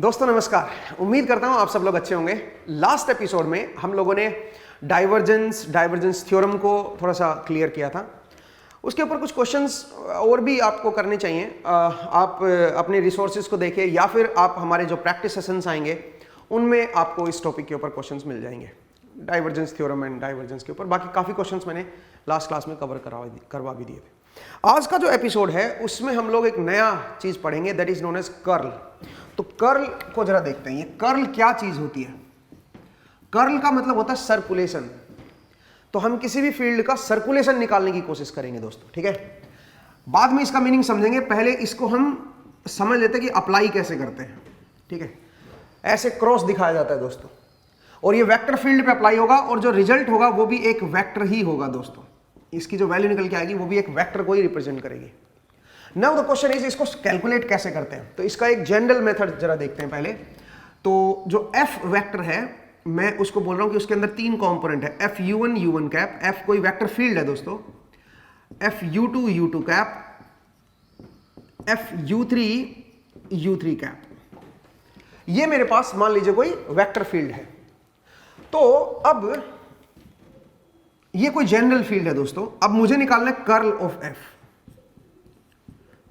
दोस्तों नमस्कार। उम्मीद करता हूं आप सब लोग अच्छे होंगे। लास्ट एपिसोड में हम लोगों ने डाइवर्जेंस थ्योरम को थोड़ा सा क्लियर किया था। उसके ऊपर कुछ क्वेश्चंस और भी आपको करने चाहिए। आप अपने रिसोर्सेज को देखें या फिर आप हमारे जो प्रैक्टिस सेशंस आएंगे उनमें आपको इस टॉपिक के ऊपर क्वेश्चंस मिल जाएंगे, डाइवर्जेंस थ्योरम एंड डाइवर्जेंस के ऊपर। बाकी काफ़ी क्वेश्चंस मैंने लास्ट क्लास में कवर करवा भी दिए थे। आज का जो एपिसोड है उसमें हम लोग एक नया चीज़ पढ़ेंगे, that is known as curl. तो कर्ल को जरा देखते हैं, ये कर्ल क्या चीज होती है। कर्ल का मतलब होता है सर्कुलेशन। तो हम किसी भी फील्ड का सर्कुलेशन निकालने की कोशिश करेंगे दोस्तों, ठीक है। बाद में इसका मीनिंग समझेंगे, पहले इसको हम समझ लेते हैं कि अप्लाई कैसे करते हैं, ठीक है। ऐसे क्रॉस दिखाया जाता है दोस्तों, और ये वेक्टर फील्ड पे अप्लाई होगा और जो रिजल्ट होगा वो भी एक वेक्टर ही होगा दोस्तों। इसकी जो वैल्यू निकल के आएगी वो भी एक वेक्टर को ही रिप्रेजेंट करेगी। नाउ द क्वेश्चन इज, इसको कैलकुलेट कैसे करते हैं। तो इसका एक जनरल मेथड जरा देखते हैं पहले। तो जो एफ वेक्टर है, मैं उसको बोल रहा हूं कि उसके अंदर तीन कंपोनेंट है, F u1 u1 cap. F कोई वेक्टर फील्ड है दोस्तों, F u2 u2 cap, F u3 u3 cap. ये मेरे पास मान लीजिए कोई वेक्टर फील्ड है। तो अब ये कोई जनरल फील्ड है दोस्तों। अब मुझे निकालना है कर्ल ऑफ एफ।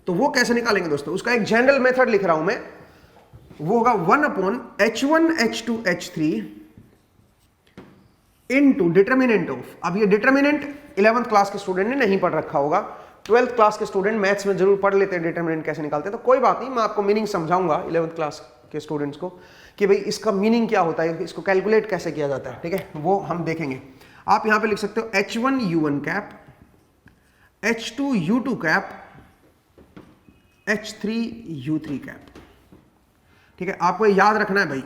तो वो कैसे निकालेंगे दोस्तों, उसका एक जनरल मेथड लिख रहा हूं मैं, वो होगा 1/h1 h2 h3 into determinant of. अब ये डिटर्मिनेंट 11th क्लास के स्टूडेंट ने नहीं पढ़ रखा होगा, 12th क्लास के स्टूडेंट मैथ्स में जरूर पढ़ लेते हैं डिटर्मिनेंट कैसे निकालते हैं। तो कोई बात नहीं, मैं आपको मीनिंग समझाऊंगा 11th क्लास के स्टूडेंट्स को कि भाई इसका मीनिंग क्या होता है, इसको कैलकुलेट कैसे किया जाता है, ठीक है। वो हम देखेंगे। आप यहां पे लिख सकते हो h1 u1 cap, h2 u2 cap, h3 u3 cap, ठीक है। आपको याद रखना है भाई,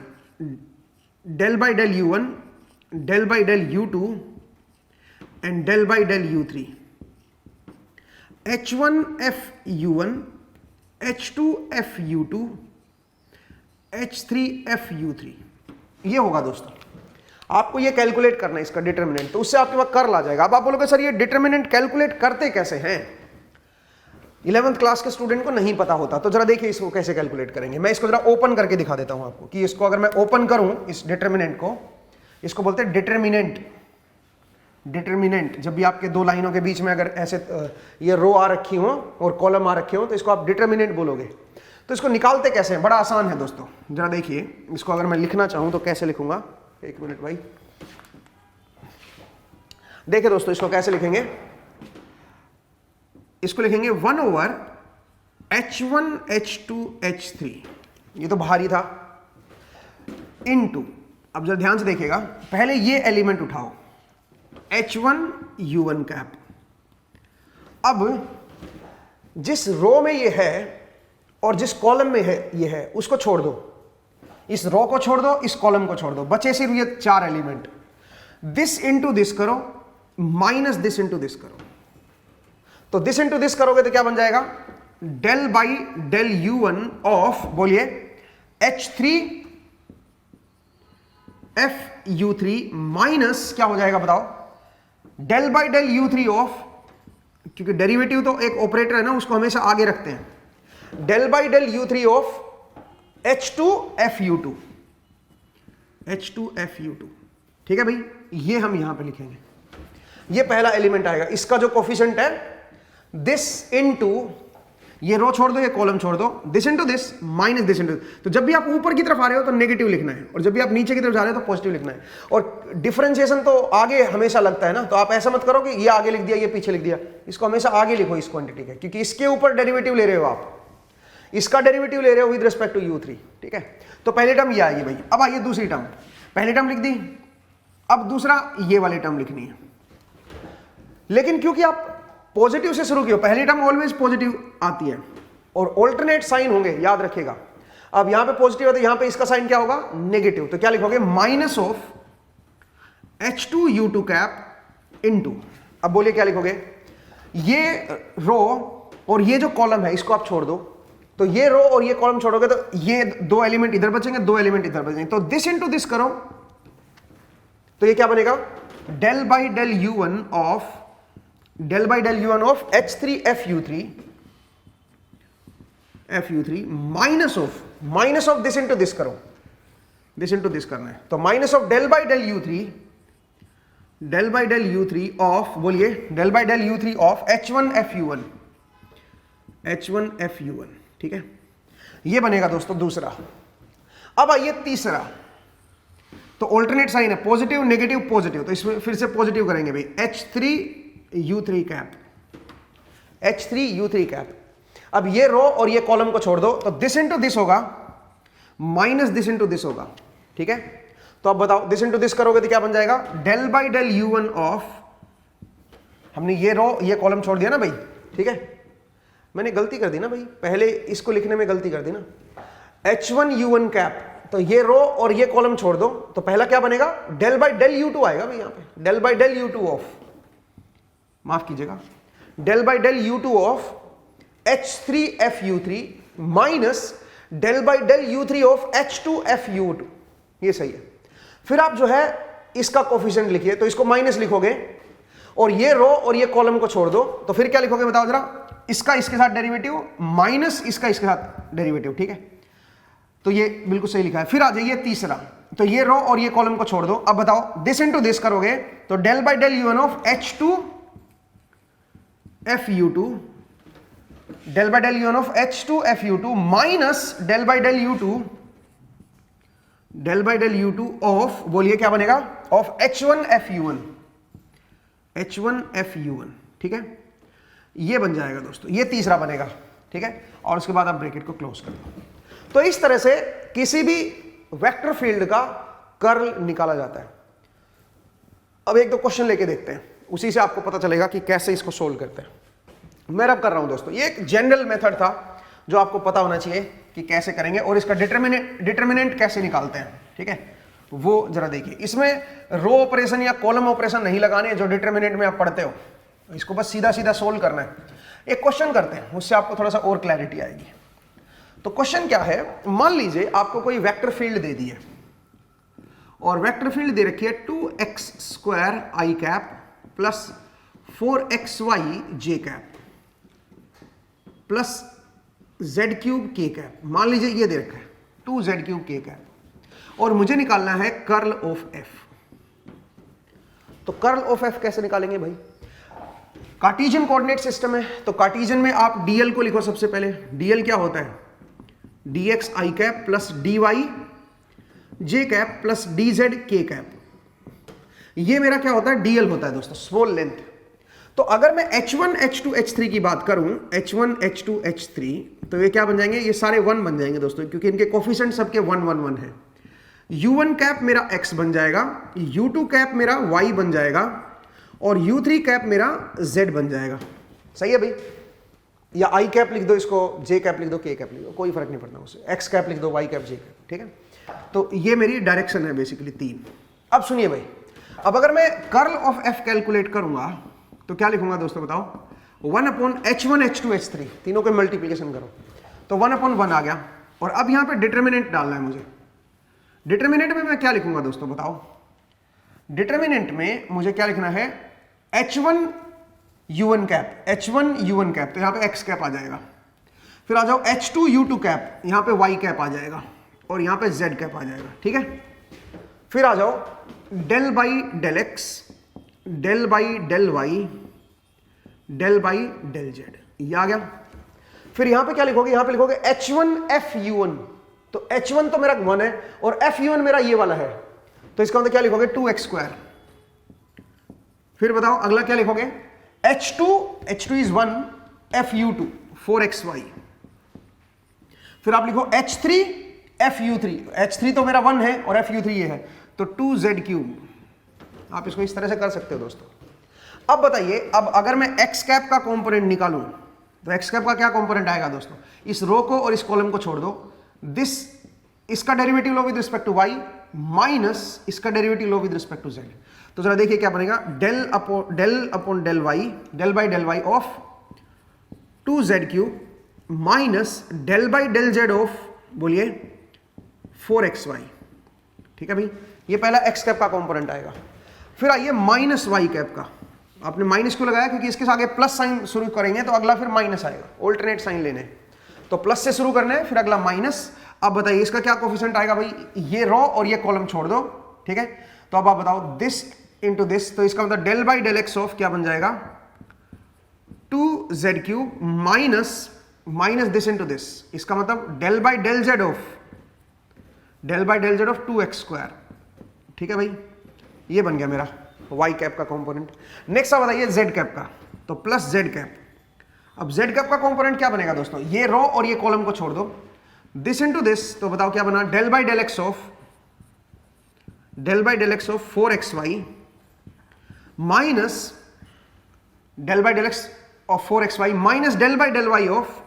del by del u1, del by del u2 and del by del u3। h1 f u1, h2 f u2, h3 f u3। ये होगा दोस्तों। आपको ये कैलकुलेट करना है इसका डिटर्मिनेंट, तो उससे आपके पास कर्ल आ जाएगा। अब आप बोलोगे सर ये डिटर्मिनेंट कैलकुलेट करते कैसे हैं, 11th क्लास के स्टूडेंट को नहीं पता होता। तो जरा देखिए इसको कैसे कैलकुलेट करेंगे। मैं इसको जरा ओपन करके दिखा देता हूं आपको कि इसको अगर मैं ओपन करूं, इस डिटर्मिनेंट को, इसको बोलते हैं डिटर्मिनेंट। डिटर्मिनेंट जब भी आपके दो लाइनों के बीच में अगर ऐसे ये रो आ रखी हो और कॉलम आ रखे हो तो इसको आप डिटर्मिनेंट बोलोगे। तो इसको निकालते कैसे हैं, बड़ा आसान है दोस्तों। जरा देखिए इसको अगर मैं लिखना चाहूं तो कैसे लिखूंगा, एक मिनट भाई। देखिए दोस्तों इसको कैसे लिखेंगे, इसको लिखेंगे 1/h1 h2 h3। ये तो भारी था, इनटू, अब जरा ध्यान से देखिएगा, पहले ये एलिमेंट उठाओ h1 u1 कैप। अब जिस रो में ये है और जिस कॉलम में है ये है, उसको छोड़ दो, इस रो को छोड़ दो, इस कॉलम को छोड़ दो, बचे सिर्फ ये चार एलिमेंट। दिस इंटू दिस करो, माइनस दिस इंटू दिस करो। तो दिस इंटू दिस करोगे तो क्या बन जाएगा, del by del u1 of, बोलिए, h3 f u3 माइनस क्या हो जाएगा बताओ, del by del u3 of, क्योंकि डेरिवेटिव तो एक ऑपरेटर है ना, उसको हमेशा आगे रखते हैं, del by del u3 of h2 f u2, h2 f u2, ठीक है भाई। ये हम यहां पे लिखेंगे, ये पहला एलिमेंट आएगा। इसका जो कोफिशिएंट है दिस इनटू, ये रो छोड़ दो, ये कॉलम छोड़ दो, this into this minus this into. तो जब भी आप ऊपर की तरफ आ रहे हो तो नेगेटिव लिखना है, और जब भी आप नीचे की तरफ जा रहे हो तो पॉजिटिव लिखना है। और डिफरेंशिएशन तो आगे हमेशा लगता है ना, तो आप ऐसा मत करो कि ये आगे लिख दिया ये पीछे लिख दिया, इसको हमेशा आगे लिखो इस क्वांटिटी के, क्योंकि इसके ऊपर डेरिवेटिव ले रहे हो आप, इसका डेरिवेटिव ले रहे हो विद रिस्पेक्ट टू u3, ठीक है। तो पहली टर्म ये आएगी भाई। अब आइए दूसरी टर्म, पहली टर्म लिख दी, अब दूसरा ये वाली टर्म लिखनी है। लेकिन क्योंकि आप पॉजिटिव से शुरू किया, पहली टर्म ऑलवेज पॉजिटिव आती है और ऑल्टरनेट साइन होंगे, याद रखिएगा। अब यहां पे पॉजिटिव है तो यहां पे इसका साइन क्या होगा, नेगेटिव। तो क्या लिखोगे, minus of h2 u2 cap into, अब बोलिए क्या लिखोगे, ये रो और ये जो कॉलम है इसको आप छोड़ दो, तो ये रो और ये कॉलम छोड़ोगे तो ये दो एलिमेंट इधर बचेंगे, दो एलिमेंट इधर बचेंगे। तो दिस इनटू दिस करो तो ये क्या बनेगा, del by del u1 of, del by del u1 of h3 f u3 FU3 minus of this into this करो, दिस इंटू दिस करना है, तो minus of del by del U3 of, बोलिए del by del U3 of H1FU1, ठीक है, ये बनेगा दोस्तों दूसरा। अब आइए तीसरा, तो ऑल्टरनेट साइन है, पॉजिटिव नेगेटिव पॉजिटिव, तो इसमें फिर से पॉजिटिव करेंगे भाई, H3U3 कैप। अब ये रो और ये कॉलम को छोड़ दो, तो दिस इंटू दिस होगा माइनस दिस इंटू दिस होगा, ठीक है। तो अब बताओ दिस इंटू दिस करोगे तो क्या बन जाएगा, del by del U1 of, हमने ये रो ये कॉलम छोड़ दिया ना भाई, ठीक है, मैंने गलती कर दी ना भाई, पहले इसको लिखने में गलती कर दी ना, H1U1 कैप, तो ये रो और ये कॉलम छोड़ दो, तो पहला क्या बनेगा, डेल बाई डेल U2 आएगा भाई, यहां पे del by del U2 of, माफ कीजिएगा, del by del U2 of H3FU3 minus del by del U3 of H2FU2, ये सही है। फिर आप जो है इसका कोफिशिएंट लिखिए, तो इसको माइनस लिखोगे और ये रो और ये कॉलम को छोड़ दो, तो फिर क्या लिखोगे बताओ जरा, इसका इसके साथ डेरिवेटिव माइनस इसका इसके साथ डेरिवेटिव, ठीक है, तो ये बिल्कुल सही लिखा है। फिर आ जाइए तीसरा, तो ये रो और ये कॉलम को छोड़ दो, अब बताओ दिस इंटू दिस करोगे तो del by del U1 of H2FU2, del by del U1 of H2FU2 minus del by del U2 of, बोलिए क्या बनेगा, ऑफ H1FU1, ठीक है, ये बन जाएगा दोस्तों, ये तीसरा बनेगा, ठीक है, और उसके बाद आप ब्रैकेट को क्लोज कर दो। तो इस तरह से किसी भी वेक्टर फील्ड का कर्ल निकाला जाता है। अब एक दो क्वेश्चन लेके देखते हैं, उसी से आपको पता चलेगा कि कैसे इसको सोल्व करते हैं। मैं अब कर रहा हूं दोस्तों, ये एक जनरल मेथड था जो आपको पता होना चाहिए कि कैसे करेंगे, और इसका डिटर्मिनेंट कैसे निकालते हैं, ठीक है, वो जरा देखिए। इसमें रो ऑपरेशन या कॉलम ऑपरेशन नहीं लगाने जो डिटर्मिनेंट में आप पढ़ते हो, इसको बस सीधा सीधा सोल्व करना है। एक क्वेश्चन करते हैं, उससे आपको थोड़ा सा और क्लैरिटी आएगी। तो क्वेश्चन क्या है, मान लीजिए आपको कोई वेक्टर फील्ड दे दी है, और वेक्टर फील्ड दे रखी है 2x² i cap plus 4xy j cap plus z³ k cap, मान लीजिए ये दे रखा है 2z³ k कैप, और मुझे निकालना है कर्ल ऑफ f। तो कर्ल ऑफ f कैसे निकालेंगे भाई, कार्टेशियन कोऑर्डिनेट सिस्टम है, तो कार्टेशियन में आप dl को लिखो सबसे पहले। dl क्या होता है, dx i cap plus dy j cap plus dz k cap, ये मेरा क्या होता है, dl होता है दोस्तों, स्मॉल लेंथ। तो अगर मैं h1 h2 h3 की बात करूं, h1 h2 h3, तो ये क्या बन जाएंगे, ये सारे 1 बन जाएंगे दोस्तों, क्योंकि इनके कोफिशिएंट सबके 1 1 1 है। u1 कैप मेरा x बन जाएगा, u2 कैप मेरा y बन जाएगा, और u3 कैप मेरा z बन जाएगा। सही है भाई, या i कैप लिख दो, इसको j कैप लिख दो, k कैप लिख दो, कोई फर्क नहीं पड़ता उससे, x कैप लिख दो, y कैप, j कैप, ठीक है। तो ये मेरी डायरेक्शन है बेसिकली 3। अब सुनिए भाई, अब अगर मैं कर्ल ऑफ f कैलकुलेट करूंगा तो क्या लिखूंगा दोस्तों बताओ, 1/h1 h2 h3, तीनों के मल्टीप्लीकेशन करो तो 1/1 आ गया। और अब यहां पे डिटर्मिनेंट डालना है मुझे। डिटर्मिनेंट में मैं क्या लिखूंगा दोस्तों बताओ, डिटर्मिनेंट में मुझे क्या लिखना है, h1 u1 cap, h1 u1 cap, तो यहां पे x कैप आ जाएगा। फिर आ जाओ h2 u2 कैप, यहां पे y कैप आ जाएगा, और यहां पे z कैप आ जाएगा, ठीक है। फिर आ जाओ del by del x, del by del y, del by del z, ये आ गया। फिर यहां पे क्या लिखोगे, यहां पे लिखोगे h1 f(u1), तो h1 तो मेरा 1 है और f(u1) मेरा ये वाला है, तो इसका मतलब क्या लिखोगे, 2x²। फिर बताओ अगला क्या लिखोगे, h2 इज 1, f(u2) 4xy। फिर आप लिखो h3 f(u3), h3 तो मेरा 1 है और f(u3) ये है, तो 2z³। आप इसको इस तरह से कर सकते हो दोस्तों। अब बताइए, अब अगर मैं x कैप का कंपोनेंट निकालूं तो x कैप का क्या कंपोनेंट आएगा दोस्तों, इस रो को और इस कॉलम को छोड़ दो, दिस इसका डेरिवेटिव लो with respect to y minus इसका डेरिवेटिव लो विद रिस्पेक्ट टू z। तो जरा देखिए क्या बनेगा, del upon del y, del by del y of 2z³ minus del by del z of, बोलिए 4xy, ठीक है भाई। ये पहला x कैप का कंपोनेंट आएगा। फिर आइए माइनस y कैप का, आपने माइनस क्यों लगाया, क्योंकि इसके आगे प्लस साइन शुरू करेंगे तो अगला फिर माइनस आएगा, ऑल्टरनेट साइन लेने। तो प्लस से शुरू करना है, फिर अगला माइनस। अब बताइए इसका क्या कोफिशिएंट आएगा भाई, ये रो और ये कॉलम छोड़ दो, ठीक है। तो अब आप बताओ दिस इंटू दिस, तो इसका मतलब del by del x of क्या बन जाएगा 2z³ minus this into this, इसका मतलब del by del z of 2x², ठीक है भाई। ये बन गया मेरा y कैप का कंपोनेंट। नेक्स्ट आप बताइए z कैप का, तो प्लस z कैप। अब z कैप का कंपोनेंट क्या बनेगा दोस्तों, ये रो और ये कॉलम को छोड़ दो, दिस इंटू दिस, तो बताओ क्या बना del by del x of 4xy minus del by del x of 4xy minus del by del y of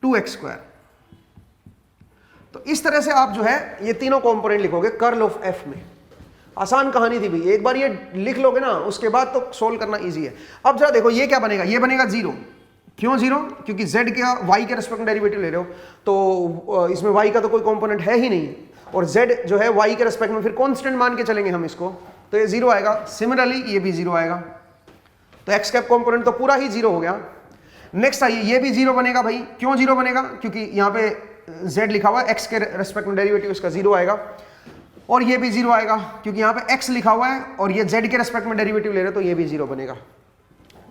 2x²। तो इस तरह से आप जो है ये तीनों कंपोनेंट लिखोगे कर्ल ऑफ एफ में। आसान कहानी थी भाई, एक बार ये लिख लोगे ना उसके बाद तो सोल्व करना इजी है। अब जरा देखो ये क्या बनेगा, ये बनेगा 0। क्यों 0? क्योंकि z का y के रेस्पेक्ट में डेरिवेटिव ले रहे हो, तो इसमें y का तो कोई कंपोनेंट है ही नहीं, और z जो है y के रेस्पेक्ट में फिर कांस्टेंट मान के चलेंगे हम इसको, तो ये 0 आएगा। सिमिलरली ये भी 0 आएगा, तो x कैप कंपोनेंट तो पूरा ही 0 हो गया। नेक्स्ट आइए ये भी 0 बनेगा भाई। क्यों 0 बनेगा? क्योंकि यहाँ पे z लिखा हुआ है, x के रेस्पेक्ट में डेरिवेटिव इसका 0 आएगा, और ये भी 0 आएगा क्योंकि यहाँ पे x लिखा हुआ है और ये z के रेस्पेक्ट में डेरिवेटिव ले रहे हो, तो ये भी 0 बनेगा।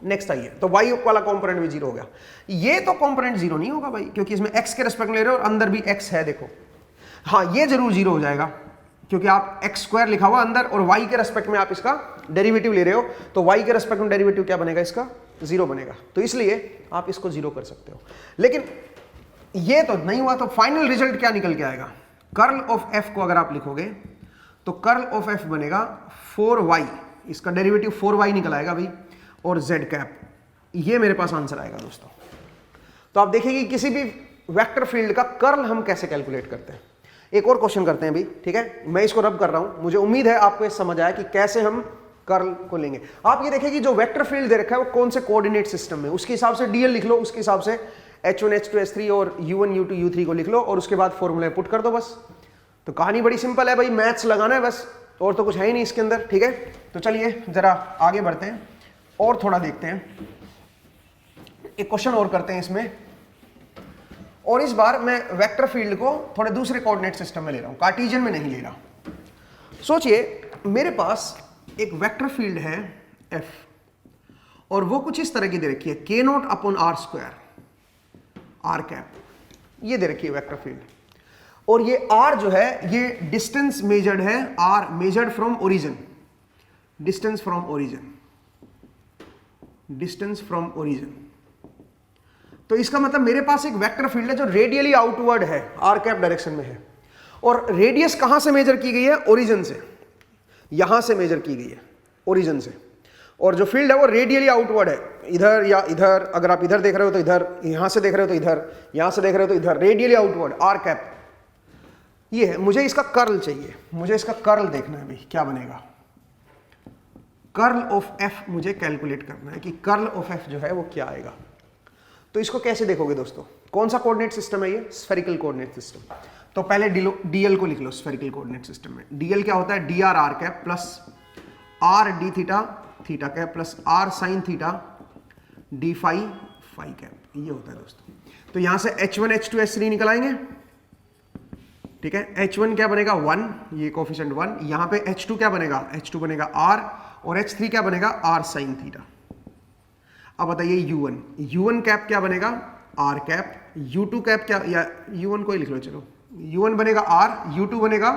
नेक्स्ट आइए, तो y वाला कंपोनेंट भी 0 हो गया। ये तो कंपोनेंट 0 नहीं होगा भाई, क्योंकि इसमें x के रेस्पेक्ट में ले रहे हो और अंदर भी x है, देखो। हाँ ये जरूर 0 हो जाएगा क्योंकि आप x² लिखा हुआ अंदर और y के रेस्पेक्ट में आप इसका डेरिवेटिव ले रहे हो, तो y के रेस्पेक्ट में डेरिवेटिव क्या बनेगा, इसका 0 बनेगा। तो इसलिए आप इसको 0 कर सकते हो। लेकिन ये तो नहीं हुआ, तो फाइनल रिजल्ट क्या निकल के आएगा, कर्ल ऑफ f को अगर आप लिखोगे तो कर्ल ऑफ f बनेगा 4y, इसका डेरिवेटिव 4y निकल आएगा भाई, और z कैप। ये मेरे पास आंसर आएगा दोस्तों। तो आप देखिए कि किसी भी वेक्टर फील्ड का कर्ल हम कैसे कैलकुलेट करते हैं। एक और क्वेश्चन करते हैं भाई, ठीक है। मैं इसको रब कर रहा हूं, मुझे उम्मीद है आपको ये समझ आया कि कैसे हम कर्ल को लेंगे। आप ये देखिए कि जो वेक्टर फील्ड दे रखा है वो कौन से कोऑर्डिनेट सिस्टम में, उसके हिसाब से डीएल लिख लो, उसके हिसाब से h1 h2 h3 और u1 u2 u3 को लिख लो, और उसके बाद फॉर्मूला पुट कर दो बस। तो कहानी बड़ी सिंपल है भाई, मैथ्स लगाना है बस, और तो कुछ है ही नहीं इसके अंदर, ठीक है। तो चलिए जरा आगे बढ़ते हैं और थोड़ा देखते हैं, एक क्वेश्चन और करते हैं इसमें। और इस बार मैं वेक्टर फील्ड को थोड़े दूसरे कोऑर्डिनेट सिस्टम में ले रहा हूं, कार्टेशियन में नहीं ले रहा। सोचिए मेरे पास एक वेक्टर फील्ड है f, और वो कुछ इस तरह की दे रखी है k0/r², r कैप, ये दे रखी है वेक्टर फील्ड। और ये r जो है ये डिस्टेंस मेजर्ड है, r measured from origin, distance from origin, distance from origin. तो इसका मतलब मेरे पास एक वेक्टर फील्ड है जो रेडियली आउटवर्ड है, r कैप डायरेक्शन में है, और रेडियस कहां से मेजर की गई है, ओरिजिन से, यहां से मेजर की गई है ओरिजिन से। और जो फील्ड है वो रेडियली आउटवर्ड है, इधर या इधर, अगर आप इधर देख रहे हो तो इधर, यहां से देख रहे हो तो इधर, यहां से देख रहे हो तो इधर, रेडियली आउटवर्ड r कैप ये है। मुझे इसका कर्ल चाहिए, मुझे इसका कर्ल देखना है भाई, क्या बनेगा। कर्ल ऑफ f मुझे कैलकुलेट करना है कि कर्ल ऑफ f जो है वो क्या आएगा। तो इसको कैसे देखोगे दोस्तों, कौन सा कोऑर्डिनेट सिस्टम है ये, स्फेरिकल कोऑर्डिनेट सिस्टम। तो पहले dl को लिख लो स्फेरिकल कोऑर्डिनेट सिस्टम में। dl क्या होता है, dr r cap plus r d theta theta cap plus r sine theta d phi phi cap, ये होता है दोस्तों। तो यहां से h1 h2 h3 निकल आएंगे, ठीक है। h1 क्या बनेगा 1, ये कोफिशिएंट 1, यहां पे h2 क्या बनेगा, h2 बनेगा r, और h3 क्या बनेगा r साइन थीटा। अब बताइए u1 कैप क्या बनेगा, r कैप, u2 कैप क्या, या u1 को ही लिख लो चलो, u1 बनेगा r, u2 बनेगा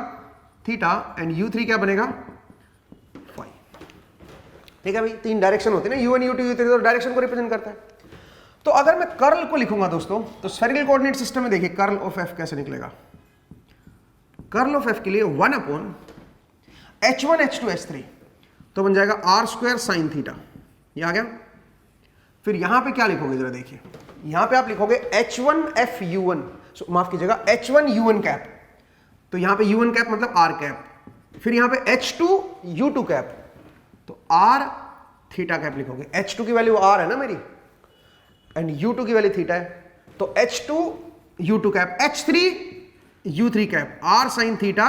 थीटा, एंड u3 क्या बनेगा फाई, ठीक है भाई। तीन डायरेक्शन होते हैं ना, u1 u2 u3, तो डायरेक्शन को रिप्रेजेंट करता है। तो अगर मैं कर्ल को लिखूंगा दोस्तों, तो स्फेरिकल कोऑर्डिनेट सिस्टम में देखिए कर्ल ऑफ f कैसे निकलेगा। कर्ल ऑफ f के लिए 1/h1 h2 h3, तो बन जाएगा r² साइन थीटा, ये आ गया। फिर यहां पे क्या लिखोगे जरा देखिए, यहां पे आप लिखोगे h1 f u1, माफ कीजिएगा h1 u1 कैप, तो यहां पे u1 कैप मतलब r कैप। फिर यहां पे h2 u2 कैप, तो r थीटा कैप लिखोगे। h2 की वैल्यू r है ना मेरी, एंड u2 की वैल्यू थीटा है, तो h2 u2 cap, h3 u3 cap, r sine theta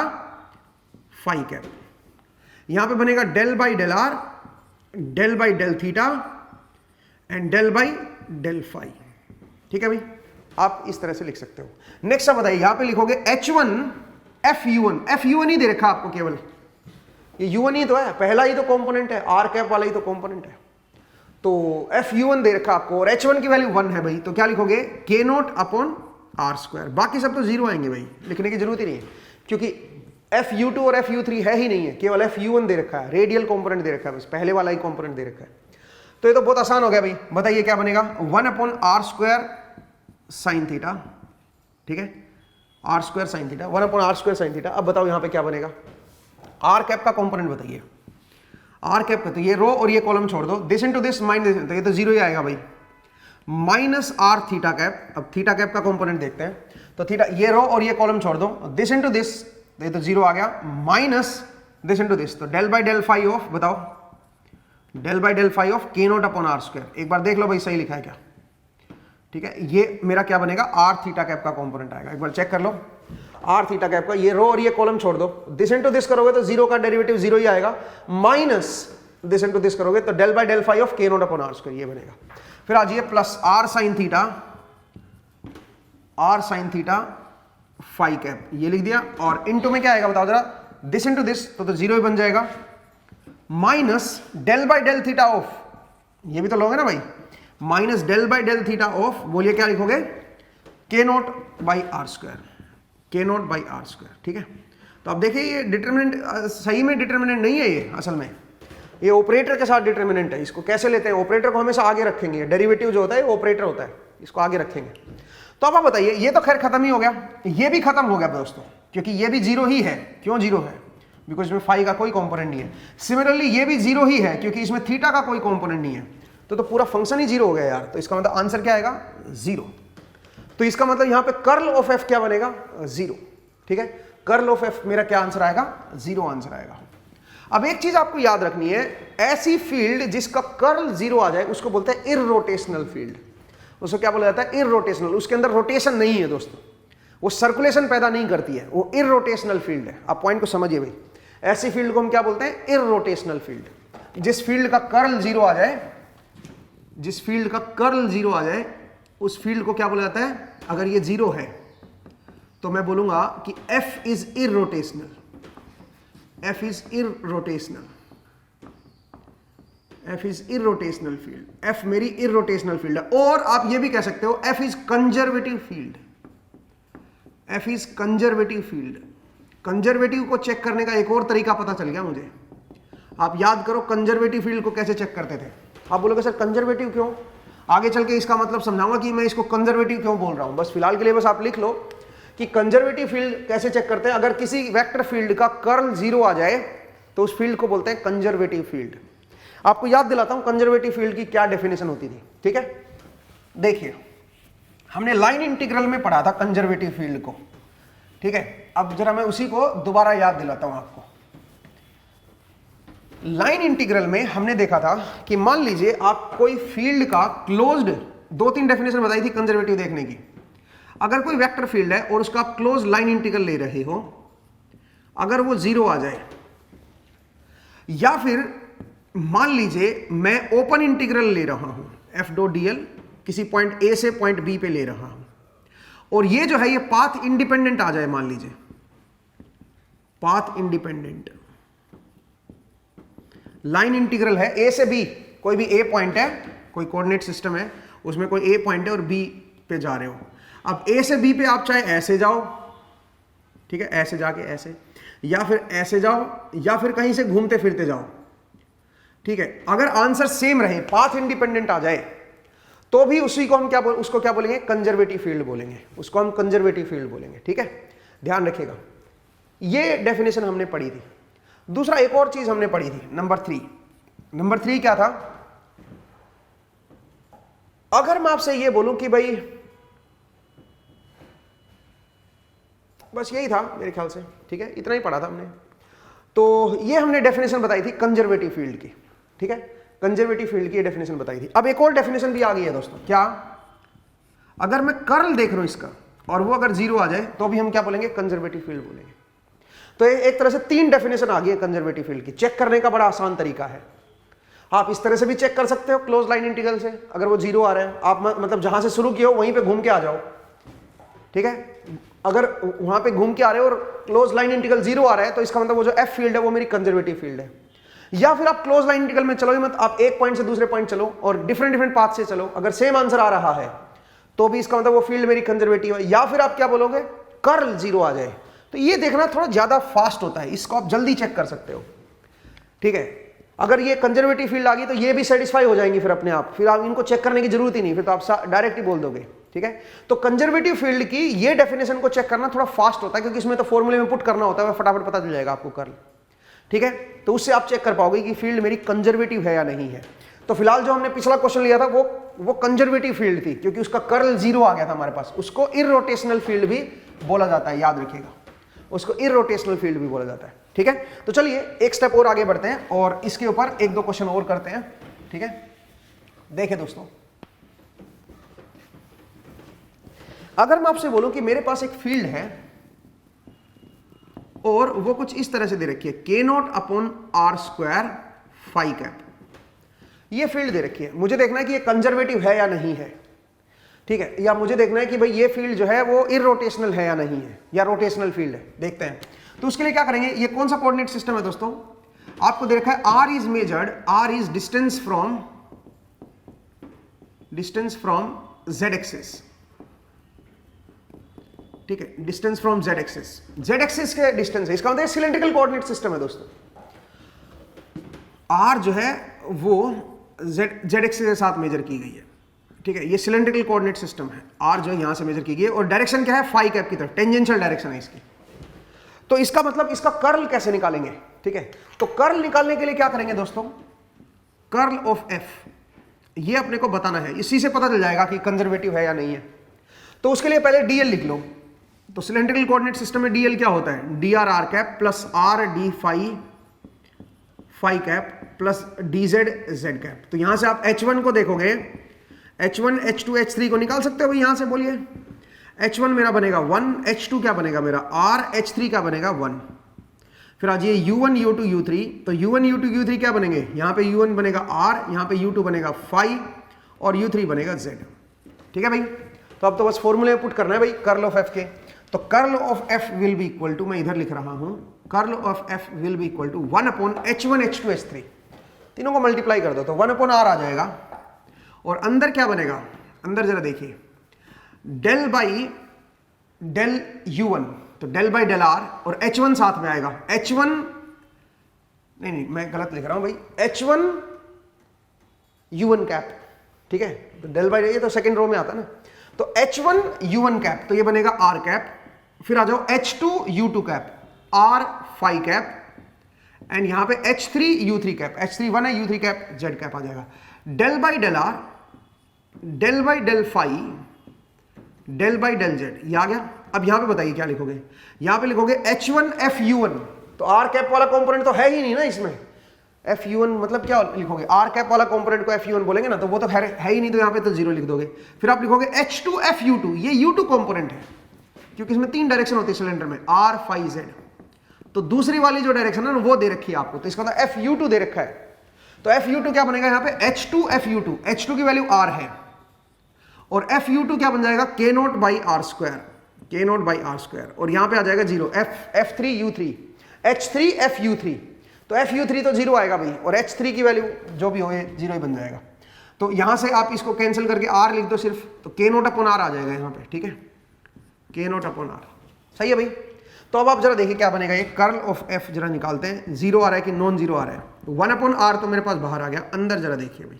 phi cap. यहां पे बनेगा del by del r, del by del theta, and del by del phi, ठीक है भाई। आप इस तरह से लिख सकते हो। नेक्स्ट आप बताइए, यहां पे लिखोगे H1 FU1, FU1 ही दे रखा आपको, केवल ये U1 ही तो है, पहला ही तो कंपोनेंट है, आर कैप वाला ही तो कंपोनेंट है। तो FU1 दे रखा आपको और H1 की वैल्यू 1 है भाई, तो क्या लिखोगे K0 अपॉन आर स्क्वायर। बाकी सब तो जीरो आएंगे भाई, लिखने की जरूरत ही नहीं है, क्योंकि FU2 और FU3 है ही नहीं है, केवल FU1 दे रखा है, रेडियल कंपोनेंट दे रखा है, बस पहले वाला ही कंपोनेंट दे रखा है। तो ये तो बहुत आसान हो गया भाई। बताइए क्या बनेगा, 1 upon are square sine theta, ठीक है, r square sine theta, 1 upon are square sine theta. अब बताओ यहाँ पे क्या बनेगा, आर कैप का कंपोनेंट बताइए, आर कैप का, तो ये रो और ये कॉलम छोड़ दो, दिस इनटू दिस माइनस, तो ये तो जीरो ही आएगा भाई, माइनस आर थीटा कैप। अब थीटा कैप का कंपोनेंट देखते हैं, तो थीटा, ये रो और ये कॉलम छोड़ दो, दिस इनटू दिस, ये तो जीरो आ गया, माइनस दिस इनटू दिस, तो del by del phi of, बताओ del by del phi of K0 upon are square. एक बार देख लो भाई सही लिखा है क्या, ठीक है। ये मेरा क्या बनेगा, आर थीटा कैप का कंपोनेंट आएगा, एक बार चेक कर लो, आर थीटा कैप का, ये रो और ये कॉलम छोड़ दो, दिस इनटू दिस करोगे तो जीरो का डेरिवेटिव जीरो ही आएगा, माइनस दिस इनटू दिस करोगे तो del by del phi of K0 upon are square, ये बनेगा। फिर आ जाइए plus r sine theta phi cap, ये लिख दिया, और इनटू में क्या आएगा बताओ जरा, दिस इनटू दिस, तो जीरो ही बन जाएगा, minus del by del theta of, ये भी तो लोगे ना भाई, minus del by del theta of, बोलिए क्या लिखोगे, K0 by r square, K0 by r square, ठीक है। तो अब देखिए ये डिटर्मिनेंट सही में डिटर्मिनेंट नहीं है, ये असल में ये ऑपरेटर के साथ डिटर्मिनेंट है। इसको कैसे लेते हैं, ऑपरेटर को हमेशा आगे रखेंगे, डेरिवेटिव जो होता है ऑपरेटर होता है, इसको आगे रखेंगे। तो अब आप बताइए, ये तो खैर खत्म ही हो गया, ये भी खत्म हो गया दोस्तों, क्योंकि ये भी जीरो ही है। क्यों जीरो है, बिकॉज इसमें फाई का कोई कंपोनेंट नहीं है। सिमिलरली ये भी जीरो ही है, क्योंकि इसमें थीटा का कोई कंपोनेंट नहीं है, तो पूरा फंक्शन ही जीरो हो गया यार। तो इसका मतलब आंसर क्या आएगा, जीरो। तो इसका मतलब यहां पे कर्ल ऑफ एफ क्या बनेगा, जीरो, ठीक है। कर्ल ऑफ एफ मेरा क्या आंसर आएगा, जीरो आंसर आएगा। अब एक चीज आपको याद रखनी है, ऐसी फील्ड जिसका कर्ल जीरो आ जाए उसको बोलते हैं इररोटेशनल फील्ड। उसको क्या बोला जाता है, इररोटेशनल। उसके अंदर रोटेशन नहीं है दोस्तों, वो सर्कुलेशन पैदा नहीं करती है, वो इररोटेशनल फील्ड है। आप पॉइंट को समझिए भाई, ऐसी फील्ड को हम क्या बोलते हैं, इररोटेशनल फील्ड। जिस फील्ड का कर्ल जीरो आ जाए, जिस फील्ड का कर्ल जीरो आ जाए उस फील्ड को क्या बोला जाता है, अगर ये जीरो है तो मैं बोलूंगा कि F is irrotational, F is irrotational, F is irrotational field, F मेरी इररोटेशनल फील्ड है। और आप ये भी कह सकते हो F is conservative field, F is conservative field. Conservative को चेक करने का एक और तरीका पता चल गया मुझे। आप याद करो कंजर्वेटिव फील्ड को कैसे चेक करते थे। आप बोलोगे सर कंजर्वेटिव क्यों, आगे चल के इसका मतलब समझाऊंगा कि मैं इसको कंजर्वेटिव क्यों बोल रहा हूं। बस फिलहाल के लिए बस आप लिख लो कि कंजर्वेटिव फील्ड कैसे चेक करते हैं। अगर किसी वेक्टर फील्ड का कर्ल जीरो आ जाए तो उस फील्ड को बोलते हैं कंजर्वेटिव फील्ड। आपको याद दिलाता हूं कंजर्वेटिव फील्ड की क्या डेफिनेशन होती थी, ठीक है। देखिए हमने लाइन इंटीग्रल में पढ़ा था कंजर्वेटिव फील्ड को, ठीक है। अब जरा मैं उसी को दोबारा याद दिलाता हूं आपको। लाइन इंटीग्रल में हमने देखा था कि मान लीजिए आप कोई फील्ड का क्लोज्ड, दो तीन डेफिनेशन बताई थी कंजर्वेटिव देखने की। अगर कोई वेक्टर फील्ड है और उसका आप क्लोज लाइन इंटीग्रल ले रहे हो, अगर वो जीरो आ जाए, या फिर मान लीजिए मैं ओपन इंटीग्रल ले रहा हूं एफ डॉट डीएल, किसी पॉइंट ए से पॉइंट बी पे ले रहा हूं, और ये जो है ये पाथ इंडिपेंडेंट आ जाए, मान लीजिए पाथ इंडिपेंडेंट लाइन इंटीग्रल है ए से बी, कोई भी ए पॉइंट है, कोई कोऑर्डिनेट सिस्टम है, उसमें कोई ए पॉइंट है और बी पे जा रहे हो। अब ए से बी पे आप चाहे ऐसे जाओ, ठीक है, ऐसे जाके ऐसे, या फिर ऐसे जाओ, या फिर कहीं से घूमते फिरते जाओ, ठीक है। अगर आंसर सेम रहे, पाथ इंडिपेंडेंट आ जाए, तो भी उसी को हम क्या उसको क्या बोलेंगे, कंजर्वेटिव फील्ड बोलेंगे, उसको हम कंजर्वेटिव फील्ड बोलेंगे, ठीक है। ध्यान रखिएगा, ये डेफिनेशन हमने पढ़ी थी। दूसरा एक और चीज हमने पढ़ी थी, नंबर 3। नंबर 3 क्या था, अगर मैं आपसे ये बोलूं कि भाई, बस यही था मेरे ख्याल से, ठीक है, इतना ही पढ़ा था हमने। तो ये हमने डेफिनेशन बताई थी कंजर्वेटिव फील्ड की, ठीक है, कंजर्वेटिव फील्ड की डेफिनेशन बताई थी। अब एक और डेफिनेशन भी आ गई है दोस्तों, क्या, अगर मैं कर्ल देख रहा हूं इसका और वो अगर जीरो आ जाए तो भी हम क्या बोलेंगे, कंजर्वेटिव फील्ड बोलेंगे। तो एक तरह से 3 डेफिनेशन आ गई है कंजर्वेटिव फील्ड की। चेक करने का बड़ा आसान तरीका है, आप इस तरह से भी चेक कर सकते हो क्लोज लाइन इंटीग्रल से, अगर वो जीरो आ रहा है, आप मतलब जहां से शुरू किए हो वहीं पे घूम के आ जाओ, ठीक है। अगर वहां पे घूम के आ रहे हो और क्लोज लाइन इंटीग्रल 0 आ रहा है तो इसका मतलब वो जो एफ फील्ड है वो मेरी कंजर्वेटिव फील्ड है। या फिर आप क्लोज लाइन इंटीग्रल में चलो मत, आप एक पॉइंट से दूसरे पॉइंट चलो और डिफरेंट पाथ से चलो, अगर सेम आंसर आ रहा है तो भी इसका मतलब वो फील्ड मेरी कंजर्वेटिव है। या फिर आप क्या बोलोगे, कर्ल 0 आ जाए। तो ये देखना थोड़ा ज्यादा फास्ट होता है, इसको आप जल्दी चेक कर सकते हो, ठीक है। अगर ये कंजर्वेटिव फील्ड आ गई तो ये भी सेटिस्फाई हो जाएंगी फिर अपने आप, फिर आप इनको चेक करने की जरूरत ही नहीं, फिर तो आप डायरेक्ट ही बोल दोगे, ठीक है। तो कंजर्वेटिव फील्ड की ये डेफिनेशन को चेक करना थोड़ा फास्ट होता है, क्योंकि इसमें तो फॉर्मूले में पुट करना होता है, फटाफट पता चल जाएगा आपको कर्ल, ठीक है। तो उससे आप चेक कर पाओगे कि फील्ड मेरी कंजर्वेटिव है या नहीं है। तो फिलहाल जो हमने पिछला क्वेश्चन लिया था वो कंजर्वेटिव फील्ड थी, क्योंकि उसका कर्ल 0 आ गया था हमारे पास। उसको इररोटेशनल फील्ड भी बोला जाता है, याद रखिएगा, उसको इररोटेशनल फील्ड भी बोला जाता है, ठीक है। तो चलिए एक स्टेप और आगे बढ़ते हैं और इसके ऊपर एक दो क्वेश्चन और करते हैं, ठीक है। देखिए दोस्तों, अगर मैं आपसे बोलूं कि मेरे पास एक फील्ड है और वो कुछ इस तरह से दे रखी है, k0/r² फाई कैप, ये फील्ड दे रखी है। मुझे देखना है कि ये कंजर्वेटिव है या नहीं है, ठीक है। या मुझे देखना है कि भाई ये फील्ड जो है वो इररोटेशनल है या नहीं है, या रोटेशनल फील्ड है, देखते हैं। तो उसके लिए क्या करेंगे, ये कौन सा कोऑर्डिनेट सिस्टम है दोस्तों, आपको दे रखा है r is measured, r is distance from z axis, ठीक है, distance from z axis, z axis के डिस्टेंस है, इसका मतलब सिलेंड्रिकल कोऑर्डिनेट सिस्टम है दोस्तों। r जो है वो z एक्सिस के साथ मेजर की गई है, ठीक है। ये सिलेंड्रिकल कोऑर्डिनेट सिस्टम है, r जो है यहां से मेजर की गई है और डायरेक्शन क्या है, फाई कैप की तरफ, टेंजेंशियल डायरेक्शन है इसकी। तो इसका मतलब इसका कर्ल कैसे निकालेंगे, ठीक है। तो कर्ल निकालने के लिए क्या करेंगे दोस्तों, कर्ल ऑफ f, ये अपने को बताना है, इसी से पता चल जाएगा कि कंजर्वेटिव है या नहीं है। तो उसके लिए पहले dl लिख लो। तो सिलेंड्रिकल कोऑर्डिनेट सिस्टम में dl क्या होता है, dr r cap plus r d phi cap plus dz z cap. तो यहां से आप h1 को देखोगे, h1 h2 h3 को निकाल सकते हो भाई, यहां से बोलिए। h1 मेरा बनेगा 1, h2 क्या बनेगा मेरा r, h3 क्या बनेगा 1। फिर आज ये u1 u2 u3, तो u1 u2 u3 क्या बनेंगे, यहाँ पे u1 बनेगा r, यहाँ पे u2 बनेगा फाई और u3 बनेगा z, ठीक है भाई। तो अब तो बस फॉर्मूले में पुट करना है भाई कर्ल ऑफ f के। तो curl of f will be equal to, मैं इधर लिख रहा हूं, curl of f will be equal to 1/h1 h2 h3, तीनों को मल्टीप्लाई कर दो तो 1/r आ जाएगा। और अंदर क्या बनेगा, अंदर जरा देखिए, डेल बाई डेल u1, तो डेल बाई डेल r और h1 साथ में आएगा, h1 नहीं मैं गलत लिख रहा हूं भाई, h1 u1 कैप, ठीक है। तो डेल बाई, ये तो सेकंड रो में आता ना, तो h1 u1 कैप, तो ये बनेगा r कैप। फिर आ जाओ h2 u2 cap, r phi cap, and यहां पे h3 u3 कैप, h3 1 है, u3 कैप z कैप आ जाएगा। Del by del r, del by del phi, del by del z, ये आ गया। अब यहां पे बताइए क्या लिखोगे, यहां पे लिखोगे h1 f u1, तो r कैप वाला कंपोनेंट तो है ही नहीं ना इसमें, f u1 मतलब क्या लिखोगे, r कैप वाला कंपोनेंट को f u1 बोलेंगे ना, तो वो तो है ही नहीं, तो यहां पे तो 0 लिख दोगे। फिर आप लिखोगे h2 f u2, ये u2 कंपोनेंट है, क्योंकि इसमें 3 डायरेक्शन होती है सिलेंडर में, r फाई z। तो दूसरी वाली जो डायरेक्शन है ना वो दे रखी है आपको, तो इसका मतलब f u2 दे रखा है। तो f u2 क्या बनेगा, यहां पे h2 f u2, h2 की वैल्यू r है, और f u2 क्या बन जाएगा, k0/r², k0/r², और यहां पे आ जाएगा 0, f3 u3, h3 f u3, तो f u3 तो 0 आएगा भाई, और h3 की वैल्यू जो भी हो 0 ही बन जाएगा। तो यहां से आप इसको कैंसिल करके r लिख दो सिर्फ, तो k0/r आ जाएगा यहां पे, ठीक है, k0/r, सही है भाई। तो अब आप जरा देखिए क्या बनेगा, ये कर्ल ऑफ f जरा निकालते हैं, 0 आ रहा है कि नॉन 0 आ रहा है। तो 1/r तो मेरे पास बाहर आ गया, अंदर जरा देखिए भाई,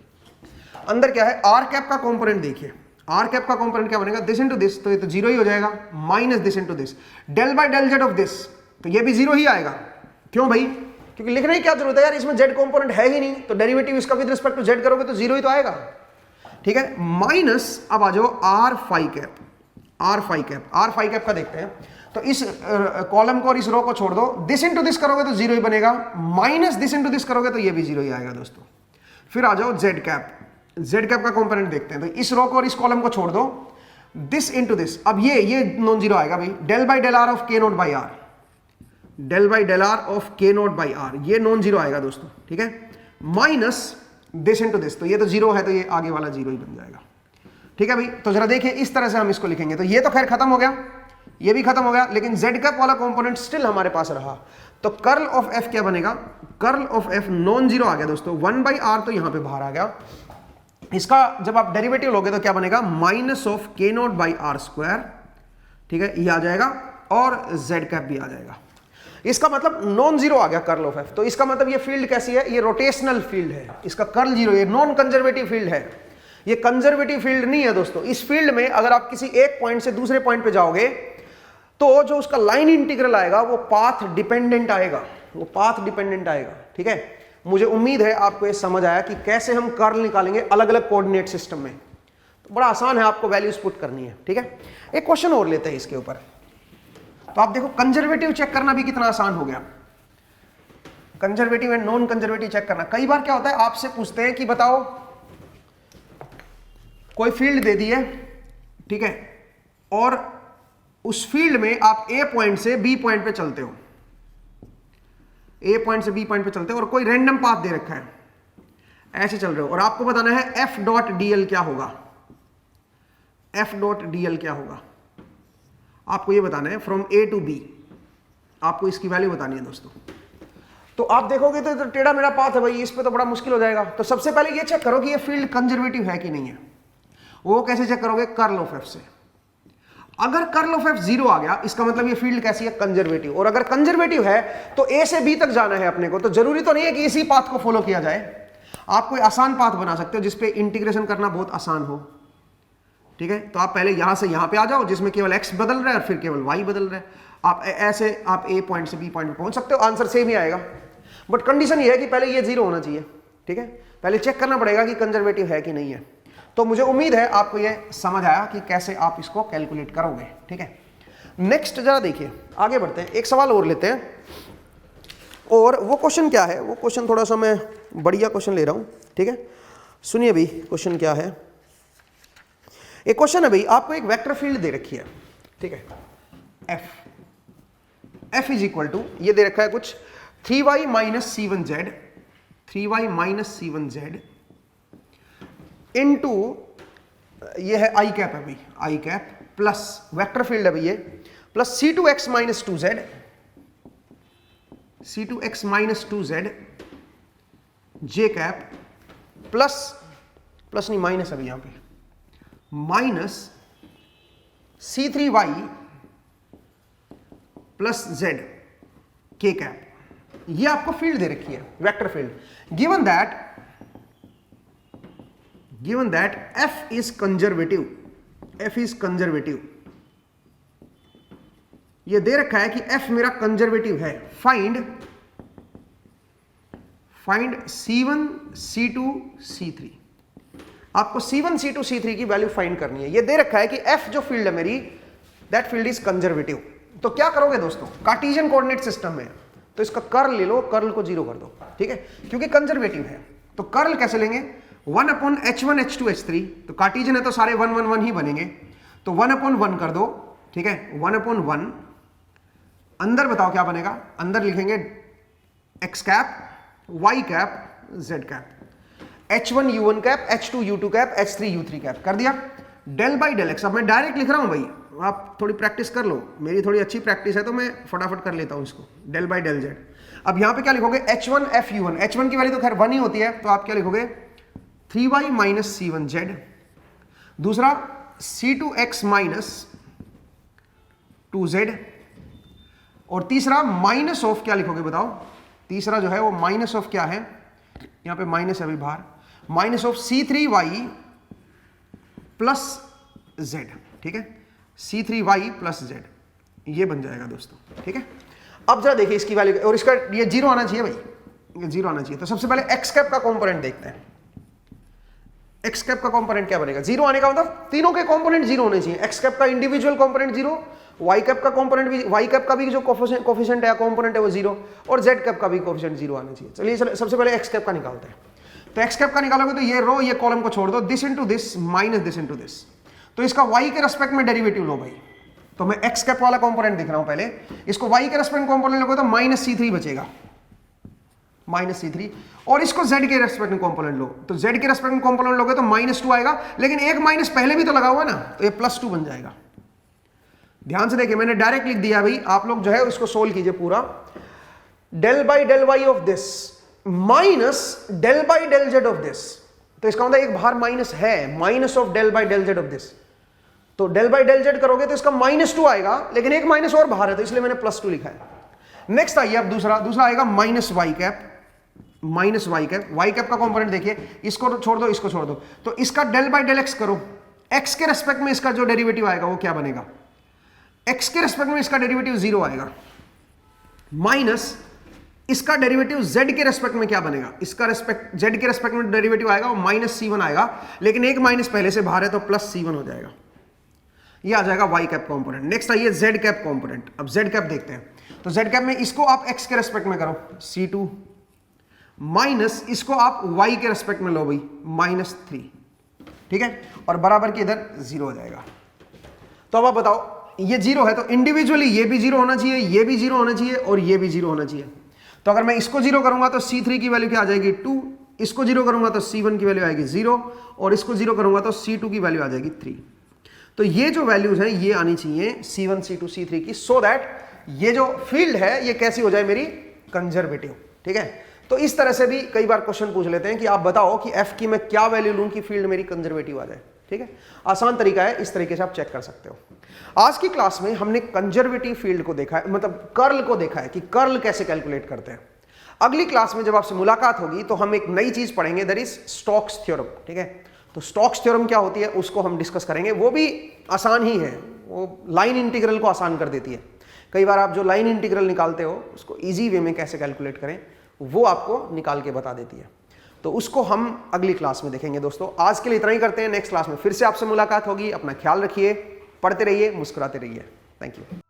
अंदर क्या है, r कैप का कंपोनेंट देखिए, r कैप का कंपोनेंट क्या बनेगा, दिस इनटू दिस, तो ये तो 0 ही हो जाएगा, minus this into this, del by del z of this, तो ये भी 0 ही आएगा। क्यों भाई, क्योंकि लिखने की क्या जरूरत है यार, इसमें z कंपोनेंट है ही नहीं, तो डेरिवेटिव इसका विद रिस्पेक्ट टू z करोगे तो 0 ही तो आएगा, ठीक है। माइनस अब आ जाओ r phi cap, r phi cap का देखते हैं। तो इस कॉलम को और इस रो को छोड़ दो, दिस इनटू दिस करोगे तो 0 ही बनेगा, माइनस दिस इनटू दिस करोगे तो ये भी 0 ही आएगा दोस्तों। फिर आ जाओ z कैप का कंपोनेंट देखते हैं। तो इस रो को और इस कॉलम को छोड़ दो, दिस इनटू दिस, अब ये नॉन 0 आएगा भाई, del by del r of k0/r, del by del r of k0/r, ये नॉन 0 आएगा दोस्तों, ठीक है, माइनस दिस इनटू दिस, तो ये तो 0 है, तो ये आगे वाला 0 ही बन जाएगा। ठीक है भाई, तो जरा देखिए इस तरह से हम इसको लिखेंगे। तो ये तो खैर खत्म हो गया, ये भी खत्म हो गया, लेकिन z कैप वाला कंपोनेंट स्टिल हमारे पास रहा। तो कर्ल ऑफ f क्या बनेगा, curl of f non zero आ गया दोस्तों, 1/r तो यहां पे बाहर आ गया। इसका जब आप डेरिवेटिव लोगे तो क्या बनेगा, minus of k naught by r square, ठीक है, ये आ जाएगा और z कैप भी आ जाएगा। इसका मतलब नॉन जीरो आ गया कर्ल ऑफ f। तो इसका मतलब ये फील्ड कैसी है, ये रोटेशनल फील्ड है, इसका कर्ल जीरो, ये नॉन कंजर्वेटिव फील्ड है, ये कंजर्वेटिव फील्ड नहीं है दोस्तों। इस फील्ड में अगर आप किसी एक पॉइंट से दूसरे पॉइंट पे जाओगे तो जो उसका लाइन इंटीग्रल आएगा वो पाथ डिपेंडेंट आएगा, वो पाथ डिपेंडेंट आएगा, ठीक है। मुझे उम्मीद है आपको ये समझ आया कि कैसे हम कर्ल निकालेंगे अलग अलग कोऑर्डिनेट सिस्टम में। तो बड़ा आसान है, आपको वैल्यूज पुट करनी है, ठीक है। एक क्वेश्चन और लेते हैं इसके ऊपर। तो आप देखो कंजर्वेटिव चेक करना भी कितना आसान हो गया, conservative and non conservative check करना। कई बार क्या होता है, आपसे पूछते हैं कि बताओ कोई फील्ड दे दी है, ठीक है, और उस फील्ड में आप ए पॉइंट से बी पॉइंट पे चलते हो, ए पॉइंट से बी पॉइंट पे चलते हो और कोई रैंडम पाथ दे रखा है, ऐसे चल रहे हो और आपको बताना है एफ डॉट डीएल क्या होगा, एफ डॉट डीएल क्या होगा, आपको ये बताना है फ्रॉम ए टू बी, आपको इसकी वैल्यू बतानी है दोस्तों। तो आप देखोगे तो टेढ़ा मेढ़ा पाथ है भाई, इस पे तो बड़ा मुश्किल हो जाएगा। तो सबसे पहले ये चेक करो कि ये फील्ड कंजर्वेटिव है कि नहीं है। वो कैसे चेक करोगे, कर्ल ऑफ एफ से। अगर कर्ल ऑफ एफ जीरो आ गया, इसका मतलब ये फील्ड कैसी है, कंजर्वेटिव। और अगर कंजर्वेटिव है तो ए से बी तक जाना है अपने को, तो जरूरी तो नहीं है कि इसी पाथ को फॉलो किया जाए, आप कोई आसान पाथ बना सकते हो जिसपे इंटीग्रेशन करना बहुत आसान हो, ठीक है। तो आप पहले यहां से यहां पे आ जाओ जिसमें केवल x बदल रहा है और फिर केवल y बदल रहा है। आप ऐसे आप a पॉइंट से b पॉइंट पे पहुंच सकते हो, आंसर सेम ही आएगा। बट कंडीशन ये है कि पहले ये जीरो होना चाहिए, ठीक है। पहले चेक करना पड़ेगा कि कंजर्वेटिव है कि नहीं है। तो मुझे उम्मीद है आपको ये समझ आया कि कैसे आप इसको कैलकुलेट करोगे, ठीक है। नेक्स्ट जरा देखिए, आगे बढ़ते हैं, एक सवाल और लेते हैं। और वो क्वेश्चन क्या है, वो क्वेश्चन थोड़ा सा मैं बढ़िया क्वेश्चन ले रहा हूं, ठीक है। सुनिए भाई क्वेश्चन क्या है। एक क्वेश्चन है भाई, आपको एक वेक्टर फील्ड दे रखी है, ठीक है, एफ इज इक्वल टू, ये दे रखा है कुछ 3y minus C1z, 3y minus C1z into, ये है आई कैप है भाई, आई कैप प्लस वेक्टर फील्ड है भाई ये, plus C2x minus 2z, C2x minus 2z जे कैप प्लस, प्लस नहीं माइनस अभी यहां पे, माइनस C3y प्लस z के कैप। ये आपको फील्ड दे रखी है, vector field. Given that f is conservative, f is conservative, ये दे रखा है कि f मेरा कंजर्वेटिव है। फाइंड C1 C2 C3, आपको C1 C2 C3 की वैल्यू फाइंड करनी है। ये दे रखा है कि f जो फील्ड है मेरी, दैट फील्ड इज कंजर्वेटिव। तो क्या करोगे दोस्तों, कार्टेशियन कोऑर्डिनेट सिस्टम में तो इसका कर्ल ले लो, कर्ल को जीरो कर दो, ठीक है, क्योंकि कंजर्वेटिव है। तो कर्ल कैसे लेंगे, 1 अपॉन h1 h2 h3, तो कार्टेशियन है तो सारे 1 1 1 ही बनेंगे, तो 1 अपॉन 1 कर दो, ठीक है, 1 अपॉन 1। अंदर बताओ क्या बनेगा, अंदर लिखेंगे x cap, y cap, z cap, h1 u1 cap, h2 u2 cap, h3 u3 cap. कर दिया, डेल बाई डेल एक्स। अब मैं डायरेक्ट लिख रहा हूं भाई, आप थोड़ी प्रैक्टिस कर लो, मेरी थोड़ी अच्छी प्रैक्टिस है तो मैं फटाफट कर लेता हूं इसको, डेल बाई डेल जेड। अब यहां पे क्या लिखोगे, h1 f u1, h1 की वैल्यू तो खैर 1 ही होती है, तो आप क्या लिखोगे 3y माइनस C1z, दूसरा C2x माइनस 2z, और तीसरा माइनस ऑफ क्या लिखोगे बताओ, तीसरा जो है वो माइनस ऑफ क्या है, यहां पे माइनस है अभी बाहर, minus of C3y plus z, ठीक है, C3y प्लस z, ये बन जाएगा दोस्तों, ठीक है। अब जरा देखिए इसकी वैल्यू, और इसका ये जीरो आना चाहिए भाई, ये जीरो आना चाहिए। तो सबसे पहले x कैप का कंपोनेंट देखते हैं। x कैप का कंपोनेंट क्या बनेगा, जीरो आने का मतलब तीनों के कंपोनेंट जीरो होने चाहिए। x कैप का individual component zero, y cap का कंपोनेंट भी, y कैप का भी जो कोफिशिएंट है, कंपोनेंट है वो जीरो, और z कैप का भी कोफिशिएंट जीरो आना चाहिए। चलिए सबसे पहले x कैप का निकालते हैं। तो x कैप का निकालोगे तो ये रो ये कॉलम को छोड़ दो, this into this minus this into this, तो इसका y के रेस्पेक्ट में डेरिवेटिव लो भाई। तो मैं x कैप वाला कंपोनेंट दिख रहा हूं पहले, इसको y के रेस्पेक्ट में कंपोनेंट लोगे तो माइनस C3 बचेगा, -c3, और इसको z के रेस्पेक्ट में कॉम्पोनेंट लो, तो z के रेस्पेक्ट में कॉम्पोनेंट लोगे तो -2 आएगा, लेकिन एक माइनस पहले भी तो लगा हुआ है ना, तो ये +2 बन जाएगा। ध्यान से देखिए, मैंने डायरेक्ट लिख दिया भाई, आप लोग जो है उसको सोल्व कीजिए पूरा। del by del y of this minus del by del z of this, तो इसका मतलब एक बाहर माइनस है, minus of del by del z of this, तो del by del z करोगे तो इसका -2 आएगा, लेकिन एक माइनस और बाहर है तो इसलिए मैंने +2 लिखा है। नेक्स्ट आइए अब दूसरा आएगा -y कैप, y कैप का कंपोनेंट देखिए, इसको छोड़ दो, इसको छोड़ दो, तो इसका del by del x करो, x के रेस्पेक्ट में इसका जो डेरिवेटिव आएगा वो क्या बनेगा, x के रेस्पेक्ट में इसका डेरिवेटिव 0 आएगा, माइनस इसका डेरिवेटिव z के रेस्पेक्ट में क्या बनेगा, इसका रेस्पेक्ट z के रेस्पेक्ट में डेरिवेटिव आएगा वो -c1 आएगा, लेकिन एक माइनस पहले से बाहर है तो +c1 हो जाएगा, ये आ जाएगा y कैप कंपोनेंट। नेक्स्ट आइए z कैप कंपोनेंट, अब z कैप देखते हैं, तो z कैप में इसको आप x के रेस्पेक्ट में करो c2, माइनस इसको आप y के रेस्पेक्ट में लो भाई -3, ठीक है, और बराबर की इधर 0 हो जाएगा। तो अब आप बताओ, ये 0 है तो इंडिविजुअली ये भी 0 होना चाहिए, ये भी 0 होना चाहिए, और ये भी 0 होना चाहिए। तो अगर मैं इसको 0 करूंगा तो c3 की वैल्यू क्या आ जाएगी 2, इसको 0 करूंगा तो c1 की वैल्यू आएगी 0, और इसको 0 करूंगा तो c2 की वैल्यू आ जाएगी 3। तो ये जो वैल्यूज हैं ये आनी चाहिए c1, c2, c3 की, सो दैट ये जो फील्ड है ये कैसी हो जाए मेरी कंजर्वेटिव, ठीक है। तो इस तरह से भी कई बार क्वेश्चन पूछ लेते हैं कि आप बताओ कि f की मैं क्या वैल्यू लूं कि फील्ड मेरी कंजर्वेटिव आ जाए, ठीक है। आसान तरीका है, इस तरीके से आप चेक कर सकते हो। आज की क्लास में हमने कंजर्वेटिव फील्ड को देखा है, मतलब कर्ल को देखा है कि कर्ल कैसे कैलकुलेट करते हैं। अगली क्लास में जब आपसे मुलाकात होगी तो हम एक नई चीज पढ़ेंगे, दैट इज स्टोक्स थ्योरम, ठीक है। तो स्टोक्स थ्योरम क्या होती है उसको हम डिस्कस करेंगे, वो भी आसान ही है, वो लाइन इंटीग्रल को आसान कर देती है। कई बार आप जो लाइन इंटीग्रल निकालते हो उसको इजी वे में कैसे कैलकुलेट करें वो आपको निकाल के बता देती है। तो उसको हम अगली क्लास में देखेंगे दोस्तों। आज के लिए इतना ही करते हैं, नेक्स्ट क्लास में फिर से आपसे मुलाकात होगी। अपना ख्याल रखिए, पढ़ते रहिए, मुस्कुराते रहिए। Thank you.